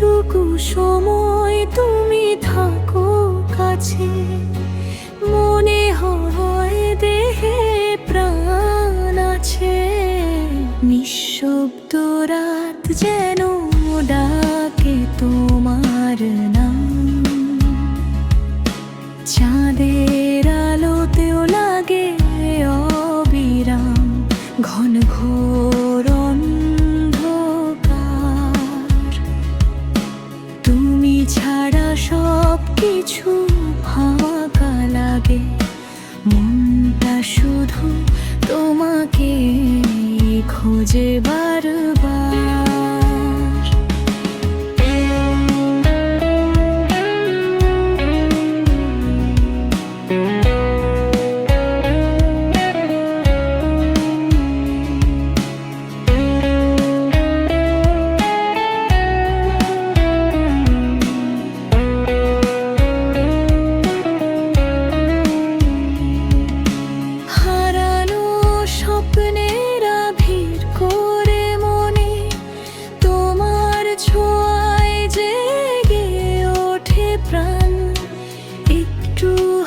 যতটুকু সময় তুমি থাকো কাছে, মনে হয় দেহে প্রাণ আছে। নিঃশব্দ রাত যেন ডাকে তোমার নাম, চাঁদের আলোতেও লাগে অবিরাম ঘন ঘোর অন্ধকার। তুমি ছাড়া সব কিছু ফাঁকা লাগে, মনটা শুধু তোমাকে খোঁজে বারবার।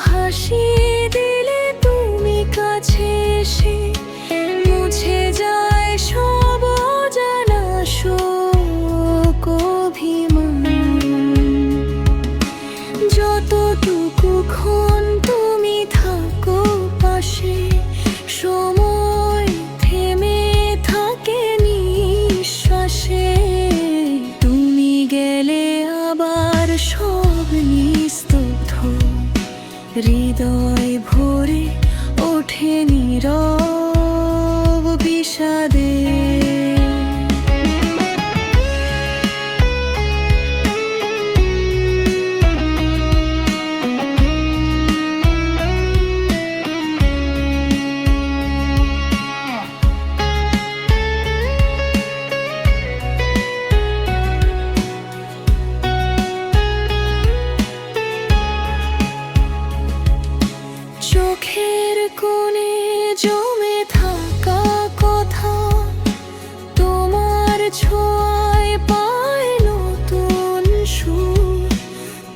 হাসি দিলে তুমি কাছে এসে মুছে যায় সব অজানা শোক অভিমান। যতটুকু ক্ষণ তুমি থাকো পাশে, সময় থেমে থাকে নিঃশ্বাসে। তুমি গেলে আবার সব নিস্তব্ধ, হৃদয় ভরে ওঠে নীরব বিষাদে। চোখের কোণে জমে থাকা কথা তোমার ছোঁয়ায় পায় নতুন সুর।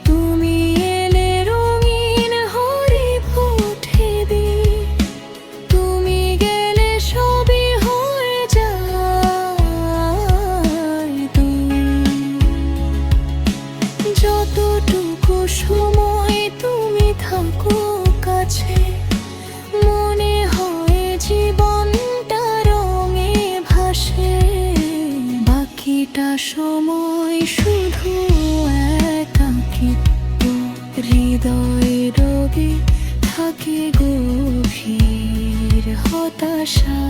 তুমি এলে রঙিন হরি ফুটে দিন, তুমি গেলে সবই হয়ে যায় দূর। যতটুকু সময় তুমি থাকো কাছে, মনে হয় জীবনটা রঙে ভাসে। বাকিটা সময় শুধু একাকিত্ব, হৃদয় রোগে থাকে গভীর হতাশা।